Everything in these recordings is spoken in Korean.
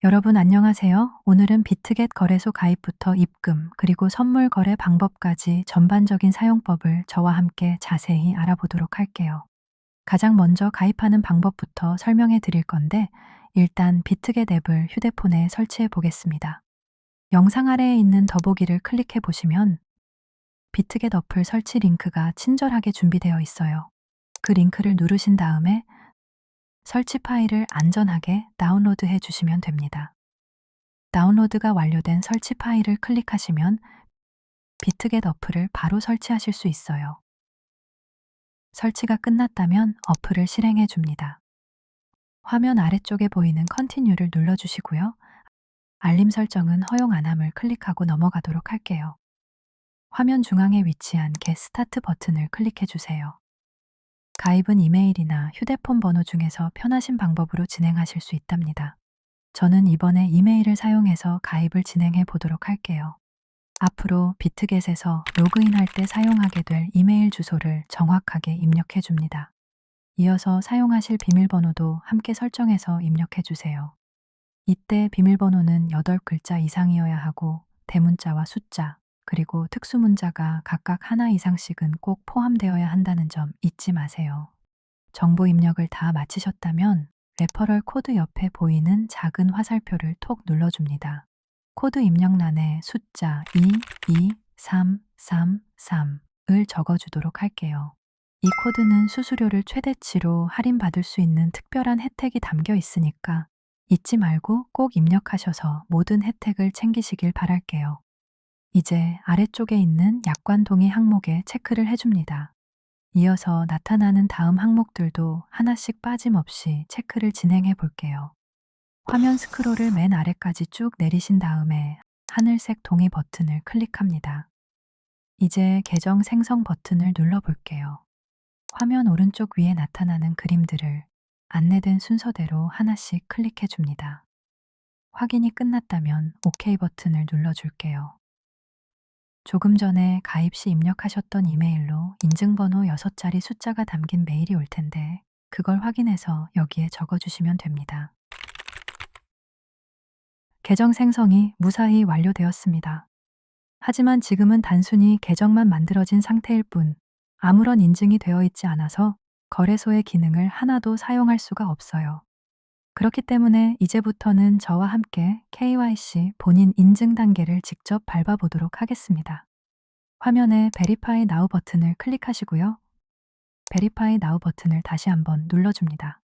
여러분 안녕하세요. 오늘은 비트겟 거래소 가입부터 입금, 그리고 선물 거래 방법까지 전반적인 사용법을 저와 함께 자세히 알아보도록 할게요. 가장 먼저 가입하는 방법부터 설명해 드릴 건데, 일단 비트겟 앱을 휴대폰에 설치해 보겠습니다. 영상 아래에 있는 더보기를 클릭해 보시면 비트겟 어플 설치 링크가 친절하게 준비되어 있어요. 그 링크를 누르신 다음에 설치 파일을 안전하게 다운로드해 주시면 됩니다. 다운로드가 완료된 설치 파일을 클릭하시면 비트겟 어플을 바로 설치하실 수 있어요. 설치가 끝났다면 어플을 실행해 줍니다. 화면 아래쪽에 보이는 컨티뉴를 눌러주시고요. 알림 설정은 허용 안함을 클릭하고 넘어가도록 할게요. 화면 중앙에 위치한 Get 스타트 버튼을 클릭해 주세요. 가입은 이메일이나 휴대폰 번호 중에서 편하신 방법으로 진행하실 수 있답니다. 저는 이번에 이메일을 사용해서 가입을 진행해 보도록 할게요. 앞으로 비트겟에서 로그인할 때 사용하게 될 이메일 주소를 정확하게 입력해 줍니다. 이어서 사용하실 비밀번호도 함께 설정해서 입력해 주세요. 이때 비밀번호는 8글자 이상이어야 하고 대문자와 숫자, 그리고 특수문자가 각각 하나 이상씩은 꼭 포함되어야 한다는 점 잊지 마세요. 정보 입력을 다 마치셨다면 레퍼럴 코드 옆에 보이는 작은 화살표를 톡 눌러줍니다. 코드 입력란에 숫자 22333을 적어주도록 할게요. 이 코드는 수수료를 최대치로 할인받을 수 있는 특별한 혜택이 담겨 있으니까 잊지 말고 꼭 입력하셔서 모든 혜택을 챙기시길 바랄게요. 이제 아래쪽에 있는 약관 동의 항목에 체크를 해줍니다. 이어서 나타나는 다음 항목들도 하나씩 빠짐없이 체크를 진행해 볼게요. 화면 스크롤을 맨 아래까지 쭉 내리신 다음에 하늘색 동의 버튼을 클릭합니다. 이제 계정 생성 버튼을 눌러볼게요. 화면 오른쪽 위에 나타나는 그림들을 안내된 순서대로 하나씩 클릭해 줍니다. 확인이 끝났다면 OK 버튼을 눌러줄게요. 조금 전에 가입 시 입력하셨던 이메일로 인증번호 6자리 숫자가 담긴 메일이 올 텐데 그걸 확인해서 여기에 적어주시면 됩니다. 계정 생성이 무사히 완료되었습니다. 하지만 지금은 단순히 계정만 만들어진 상태일 뿐 아무런 인증이 되어 있지 않아서 거래소의 기능을 하나도 사용할 수가 없어요. 그렇기 때문에 이제부터는 저와 함께 KYC 본인 인증 단계를 직접 밟아보도록 하겠습니다. 화면에 Verify Now 버튼을 클릭하시고요. Verify Now 버튼을 다시 한번 눌러줍니다.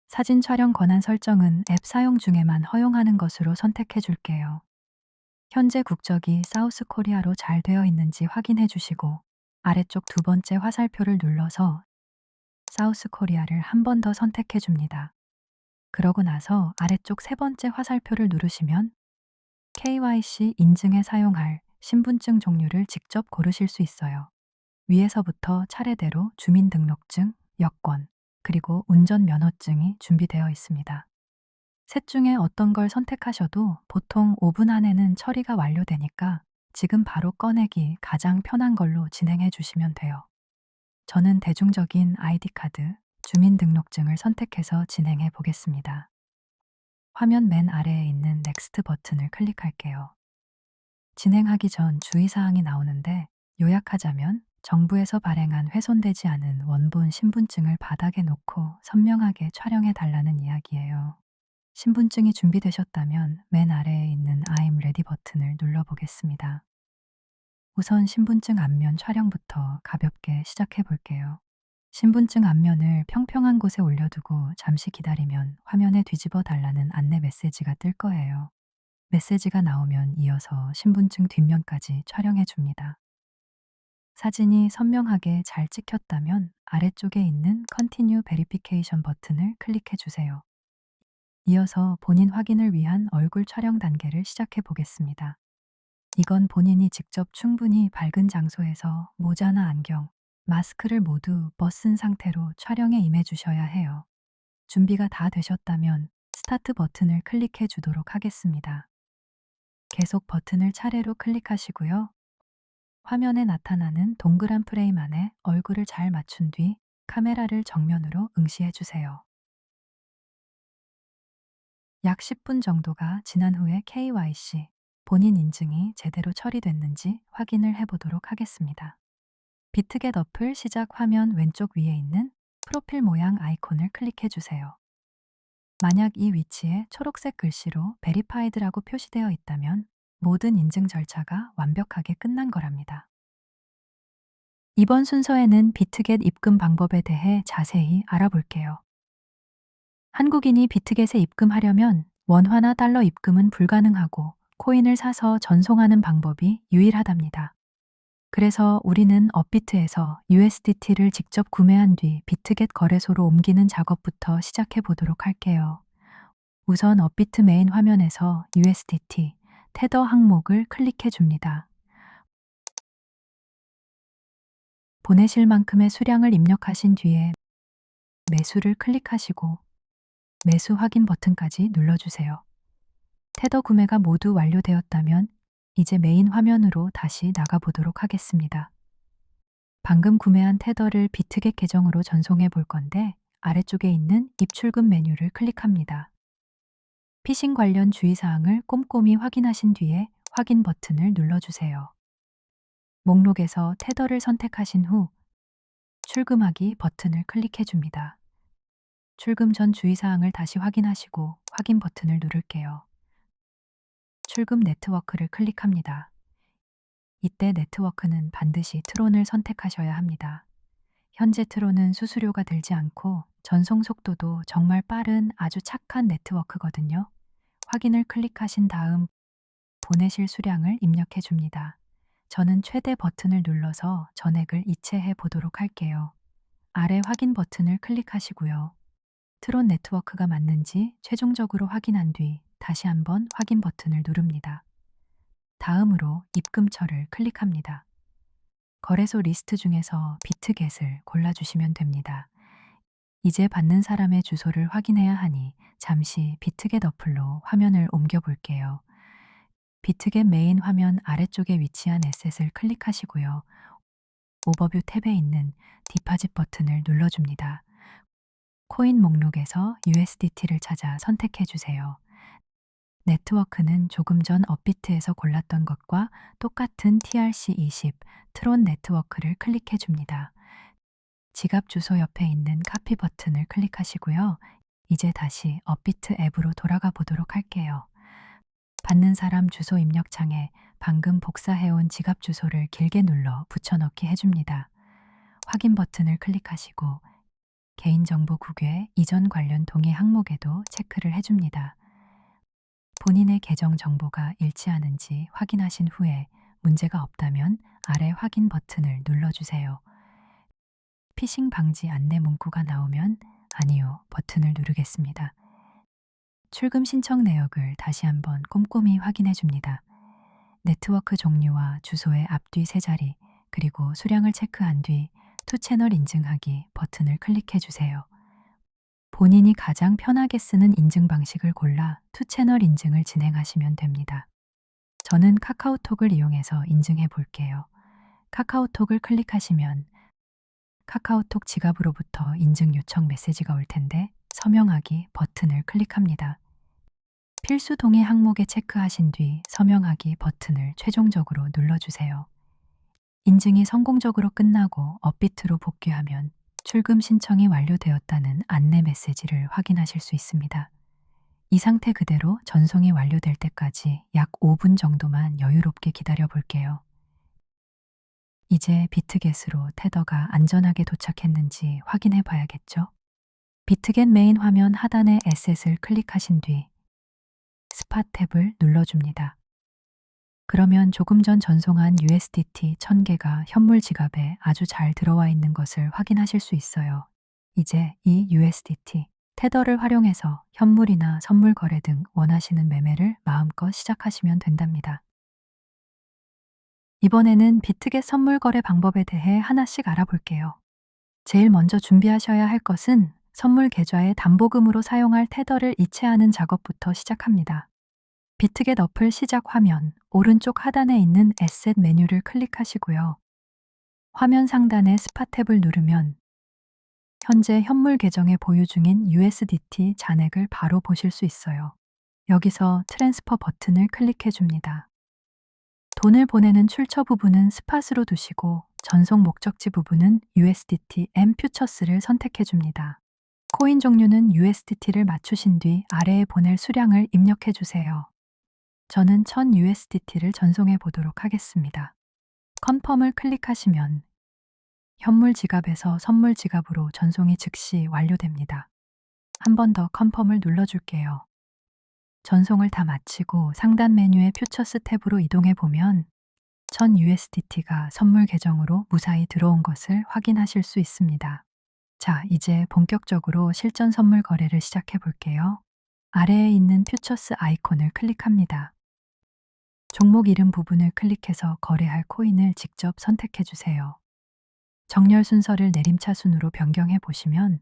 사진 촬영 권한 설정은 앱 사용 중에만 허용하는 것으로 선택해 줄게요. 현재 국적이 사우스 코리아로 잘 되어 있는지 확인해 주시고 아래쪽 두 번째 화살표를 눌러서 사우스 코리아를 한 번 더 선택해 줍니다. 그러고 나서 아래쪽 세 번째 화살표를 누르시면 KYC 인증에 사용할 신분증 종류를 직접 고르실 수 있어요. 위에서부터 차례대로 주민등록증, 여권, 그리고 운전면허증이 준비되어 있습니다. 셋 중에 어떤 걸 선택하셔도 보통 5분 안에는 처리가 완료되니까 지금 바로 꺼내기 가장 편한 걸로 진행해 주시면 돼요. 저는 대중적인 아이디카드, 주민등록증을 선택해서 진행해 보겠습니다. 화면 맨 아래에 있는 넥스트 버튼을 클릭할게요. 진행하기 전 주의사항이 나오는데 요약하자면 정부에서 발행한 훼손되지 않은 원본 신분증을 바닥에 놓고 선명하게 촬영해 달라는 이야기예요. 신분증이 준비되셨다면 맨 아래에 있는 I'm ready 버튼을 눌러보겠습니다. 우선 신분증 앞면 촬영부터 가볍게 시작해 볼게요. 신분증 앞면을 평평한 곳에 올려두고 잠시 기다리면 화면에 뒤집어 달라는 안내 메시지가 뜰 거예요. 메시지가 나오면 이어서 신분증 뒷면까지 촬영해 줍니다. 사진이 선명하게 잘 찍혔다면 아래쪽에 있는 Continue Verification 버튼을 클릭해 주세요. 이어서 본인 확인을 위한 얼굴 촬영 단계를 시작해 보겠습니다. 이건 본인이 직접 충분히 밝은 장소에서 모자나 안경, 마스크를 모두 벗은 상태로 촬영에 임해 주셔야 해요. 준비가 다 되셨다면 스타트 버튼을 클릭해 주도록 하겠습니다. 계속 버튼을 차례로 클릭하시고요. 화면에 나타나는 동그란 프레임 안에 얼굴을 잘 맞춘 뒤 카메라를 정면으로 응시해 주세요. 약 10분 정도가 지난 후에 KYC, 본인 인증이 제대로 처리됐는지 확인을 해보도록 하겠습니다. 비트겟 어플 시작 화면 왼쪽 위에 있는 프로필 모양 아이콘을 클릭해 주세요. 만약 이 위치에 초록색 글씨로 Verified라고 표시되어 있다면 모든 인증 절차가 완벽하게 끝난 거랍니다. 이번 순서에는 비트겟 입금 방법에 대해 자세히 알아볼게요. 한국인이 비트겟에 입금하려면 원화나 달러 입금은 불가능하고 코인을 사서 전송하는 방법이 유일하답니다. 그래서 우리는 업비트에서 USDT를 직접 구매한 뒤 비트겟 거래소로 옮기는 작업부터 시작해 보도록 할게요. 우선 업비트 메인 화면에서 USDT, 테더 항목을 클릭해 줍니다. 보내실 만큼의 수량을 입력하신 뒤에 매수를 클릭하시고 매수 확인 버튼까지 눌러주세요. 테더 구매가 모두 완료되었다면 이제 메인 화면으로 다시 나가보도록 하겠습니다. 방금 구매한 테더를 비트겟 계정으로 전송해 볼 건데 아래쪽에 있는 입출금 메뉴를 클릭합니다. 피싱 관련 주의사항을 꼼꼼히 확인하신 뒤에 확인 버튼을 눌러주세요. 목록에서 테더를 선택하신 후 출금하기 버튼을 클릭해 줍니다. 출금 전 주의사항을 다시 확인하시고 확인 버튼을 누를게요. 출금 네트워크를 클릭합니다. 이때 네트워크는 반드시 트론을 선택하셔야 합니다. 현재 트론은 수수료가 들지 않고 전송 속도도 정말 빠른 아주 착한 네트워크거든요. 확인을 클릭하신 다음 보내실 수량을 입력해 줍니다. 저는 최대 버튼을 눌러서 전액을 이체해 보도록 할게요. 아래 확인 버튼을 클릭하시고요. 트론 네트워크가 맞는지 최종적으로 확인한 뒤 다시 한번 확인 버튼을 누릅니다. 다음으로 입금처를 클릭합니다. 거래소 리스트 중에서 비트겟을 골라주시면 됩니다. 이제 받는 사람의 주소를 확인해야 하니 잠시 비트겟 어플로 화면을 옮겨 볼게요. 비트겟 메인 화면 아래쪽에 위치한 에셋을 클릭하시고요. 오버뷰 탭에 있는 디파짓 버튼을 눌러줍니다. 코인 목록에서 USDT를 찾아 선택해 주세요. 네트워크는 조금 전 업비트에서 골랐던 것과 똑같은 TRC20 트론 네트워크를 클릭해 줍니다. 지갑 주소 옆에 있는 카피 버튼을 클릭하시고요. 이제 다시 업비트 앱으로 돌아가 보도록 할게요. 받는 사람 주소 입력창에 방금 복사해온 지갑 주소를 길게 눌러 붙여넣기 해줍니다. 확인 버튼을 클릭하시고 개인정보 국외 이전 관련 동의 항목에도 체크를 해줍니다. 본인의 계정 정보가 일치하는지 확인하신 후에 문제가 없다면 아래 확인 버튼을 눌러주세요. 피싱 방지 안내 문구가 나오면 아니요 버튼을 누르겠습니다. 출금 신청 내역을 다시 한번 꼼꼼히 확인해 줍니다. 네트워크 종류와 주소의 앞뒤 세 자리 그리고 수량을 체크한 뒤 투 채널 인증하기 버튼을 클릭해 주세요. 본인이 가장 편하게 쓰는 인증 방식을 골라 투 채널 인증을 진행하시면 됩니다. 저는 카카오톡을 이용해서 인증해 볼게요. 카카오톡을 클릭하시면 카카오톡 지갑으로부터 인증 요청 메시지가 올 텐데 서명하기 버튼을 클릭합니다. 필수 동의 항목에 체크하신 뒤 서명하기 버튼을 최종적으로 눌러주세요. 인증이 성공적으로 끝나고 업비트로 복귀하면 출금 신청이 완료되었다는 안내 메시지를 확인하실 수 있습니다. 이 상태 그대로 전송이 완료될 때까지 약 5분 정도만 여유롭게 기다려 볼게요. 이제 비트겟으로 테더가 안전하게 도착했는지 확인해 봐야겠죠? 비트겟 메인 화면 하단의 에셋을 클릭하신 뒤 스팟 탭을 눌러줍니다. 그러면 조금 전 전송한 USDT 1000개가 현물 지갑에 아주 잘 들어와 있는 것을 확인하실 수 있어요. 이제 이 USDT, 테더를 활용해서 현물이나 선물 거래 등 원하시는 매매를 마음껏 시작하시면 된답니다. 이번에는 비트겟 선물 거래 방법에 대해 하나씩 알아볼게요. 제일 먼저 준비하셔야 할 것은 선물 계좌에 담보금으로 사용할 테더를 이체하는 작업부터 시작합니다. 비트겟 어플 시작 화면 오른쪽 하단에 있는 에셋 메뉴를 클릭하시고요. 화면 상단의 스팟 탭을 누르면 현재 현물 계정에 보유 중인 USDT 잔액을 바로 보실 수 있어요. 여기서 트랜스퍼 버튼을 클릭해 줍니다. 돈을 보내는 출처 부분은 스팟으로 두시고 전송 목적지 부분은 USDT M 퓨처스를 선택해 줍니다. 코인 종류는 USDT를 맞추신 뒤 아래에 보낼 수량을 입력해 주세요. 저는 1000 USDT를 전송해 보도록 하겠습니다. 컨펌을 클릭하시면 현물 지갑에서 선물 지갑으로 전송이 즉시 완료됩니다. 한 번 더 컨펌을 눌러줄게요. 전송을 다 마치고 상단 메뉴의 퓨처스 탭으로 이동해 보면 1000 USDT가 선물 계정으로 무사히 들어온 것을 확인하실 수 있습니다. 자, 이제 본격적으로 실전 선물 거래를 시작해 볼게요. 아래에 있는 퓨처스 아이콘을 클릭합니다. 종목 이름 부분을 클릭해서 거래할 코인을 직접 선택해 주세요. 정렬 순서를 내림차순으로 변경해 보시면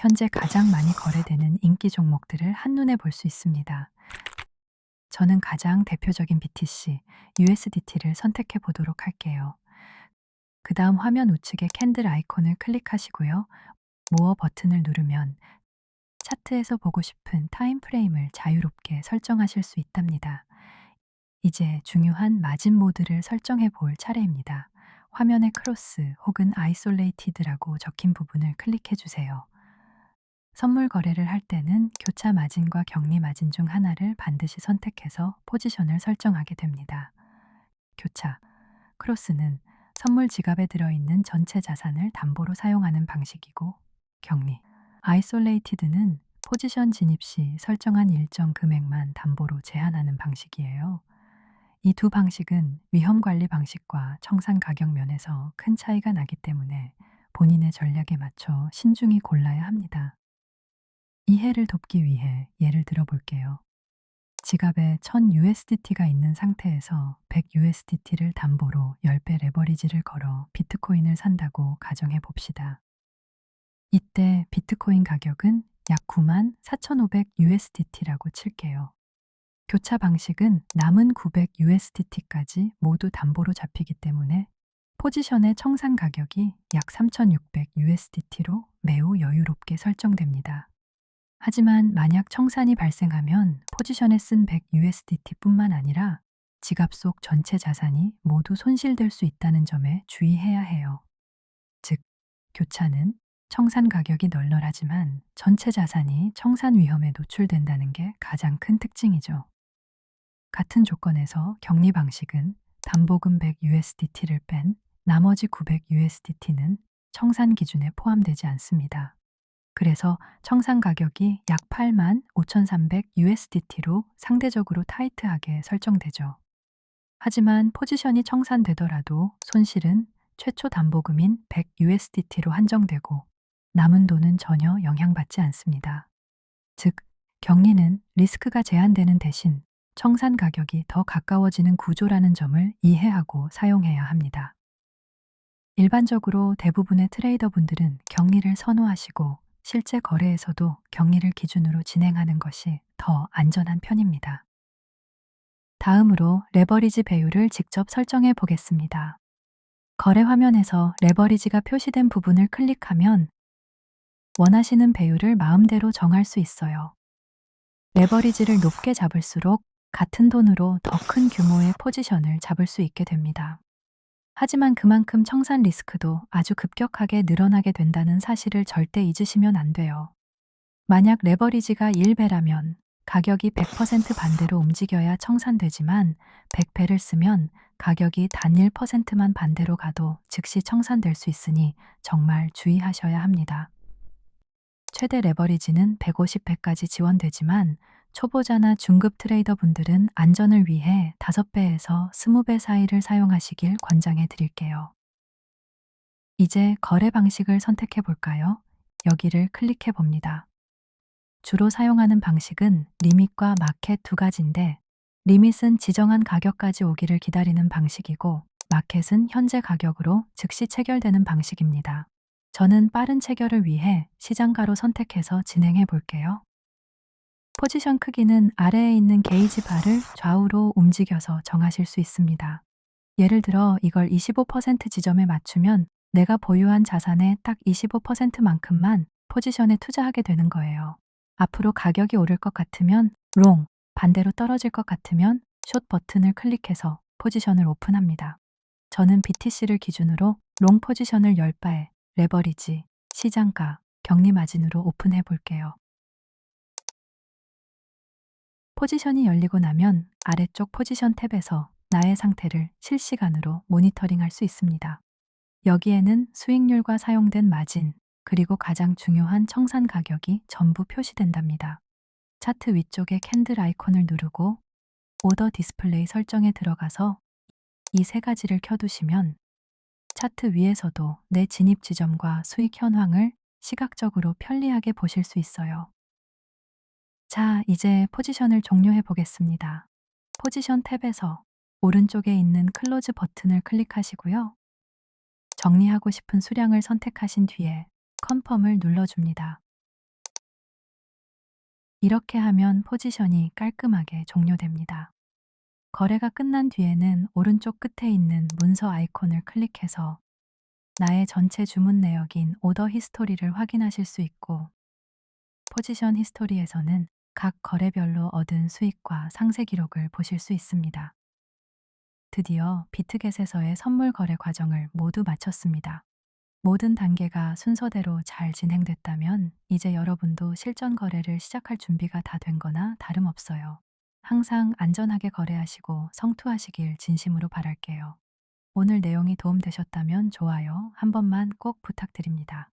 현재 가장 많이 거래되는 인기 종목들을 한눈에 볼 수 있습니다. 저는 가장 대표적인 BTC, USDT를 선택해 보도록 할게요. 그 다음 화면 우측에 캔들 아이콘을 클릭하시고요. 모어 버튼을 누르면 차트에서 보고 싶은 타임 프레임을 자유롭게 설정하실 수 있답니다. 이제 중요한 마진 모드를 설정해 볼 차례입니다. 화면에 크로스 혹은 아이솔레이티드라고 적힌 부분을 클릭해 주세요. 선물 거래를 할 때는 교차 마진과 격리 마진 중 하나를 반드시 선택해서 포지션을 설정하게 됩니다. 교차, 크로스는 선물 지갑에 들어있는 전체 자산을 담보로 사용하는 방식이고, 격리, 아이솔레이티드는 포지션 진입 시 설정한 일정 금액만 담보로 제한하는 방식이에요. 이 두 방식은 위험 관리 방식과 청산 가격 면에서 큰 차이가 나기 때문에 본인의 전략에 맞춰 신중히 골라야 합니다. 이해를 돕기 위해 예를 들어 볼게요. 지갑에 1000 USDT가 있는 상태에서 100 USDT를 담보로 10배 레버리지를 걸어 비트코인을 산다고 가정해 봅시다. 이때 비트코인 가격은 약 94,500 USDT라고 칠게요. 교차 방식은 남은 900 USDT까지 모두 담보로 잡히기 때문에 포지션의 청산 가격이 약 3,600 USDT로 매우 여유롭게 설정됩니다. 하지만 만약 청산이 발생하면 포지션에 쓴 100 USDT뿐만 아니라 지갑 속 전체 자산이 모두 손실될 수 있다는 점에 주의해야 해요. 즉, 교차는 청산 가격이 널널하지만 전체 자산이 청산 위험에 노출된다는 게 가장 큰 특징이죠. 같은 조건에서 격리 방식은 담보금 100 USDT를 뺀 나머지 900 USDT는 청산 기준에 포함되지 않습니다. 그래서 청산 가격이 약 85,300 USDT로 상대적으로 타이트하게 설정되죠. 하지만 포지션이 청산되더라도 손실은 최초 담보금인 100 USDT로 한정되고 남은 돈은 전혀 영향받지 않습니다. 즉, 격리는 리스크가 제한되는 대신 청산 가격이 더 가까워지는 구조라는 점을 이해하고 사용해야 합니다. 일반적으로 대부분의 트레이더분들은 격리를 선호하시고 실제 거래에서도 격리를 기준으로 진행하는 것이 더 안전한 편입니다. 다음으로 레버리지 배율을 직접 설정해 보겠습니다. 거래 화면에서 레버리지가 표시된 부분을 클릭하면 원하시는 배율을 마음대로 정할 수 있어요. 레버리지를 높게 잡을수록 같은 돈으로 더 큰 규모의 포지션을 잡을 수 있게 됩니다. 하지만 그만큼 청산 리스크도 아주 급격하게 늘어나게 된다는 사실을 절대 잊으시면 안 돼요. 만약 레버리지가 1배라면 가격이 100% 반대로 움직여야 청산되지만 100배를 쓰면 가격이 단 1%만 반대로 가도 즉시 청산될 수 있으니 정말 주의하셔야 합니다. 최대 레버리지는 150배까지 지원되지만 초보자나 중급 트레이더 분들은 안전을 위해 5배에서 20배 사이를 사용하시길 권장해 드릴게요. 이제 거래 방식을 선택해 볼까요? 여기를 클릭해 봅니다. 주로 사용하는 방식은 리밋과 마켓 두 가지인데, 리밋은 지정한 가격까지 오기를 기다리는 방식이고, 마켓은 현재 가격으로 즉시 체결되는 방식입니다. 저는 빠른 체결을 위해 시장가로 선택해서 진행해 볼게요. 포지션 크기는 아래에 있는 게이지 바를 좌우로 움직여서 정하실 수 있습니다. 예를 들어 이걸 25% 지점에 맞추면 내가 보유한 자산의 딱 25%만큼만 포지션에 투자하게 되는 거예요. 앞으로 가격이 오를 것 같으면 롱, 반대로 떨어질 것 같으면 숏 버튼을 클릭해서 포지션을 오픈합니다. 저는 BTC를 기준으로 롱 포지션을 10바에 레버리지, 시장가, 격리 마진으로 오픈해 볼게요. 포지션이 열리고 나면 아래쪽 포지션 탭에서 나의 상태를 실시간으로 모니터링할 수 있습니다. 여기에는 수익률과 사용된 마진, 그리고 가장 중요한 청산 가격이 전부 표시된답니다. 차트 위쪽에 캔들 아이콘을 누르고 오더 디스플레이 설정에 들어가서 이 세 가지를 켜두시면 차트 위에서도 내 진입 지점과 수익 현황을 시각적으로 편리하게 보실 수 있어요. 자, 이제 포지션을 종료해 보겠습니다. 포지션 탭에서 오른쪽에 있는 클로즈 버튼을 클릭하시고요. 정리하고 싶은 수량을 선택하신 뒤에 컨펌을 눌러줍니다. 이렇게 하면 포지션이 깔끔하게 종료됩니다. 거래가 끝난 뒤에는 오른쪽 끝에 있는 문서 아이콘을 클릭해서 나의 전체 주문 내역인 오더 히스토리를 확인하실 수 있고, 포지션 히스토리에서는 각 거래별로 얻은 수익과 상세 기록을 보실 수 있습니다. 드디어 비트겟에서의 선물 거래 과정을 모두 마쳤습니다. 모든 단계가 순서대로 잘 진행됐다면 이제 여러분도 실전 거래를 시작할 준비가 다 된 거나 다름없어요. 항상 안전하게 거래하시고 성투하시길 진심으로 바랄게요. 오늘 내용이 도움되셨다면 좋아요 한 번만 꼭 부탁드립니다.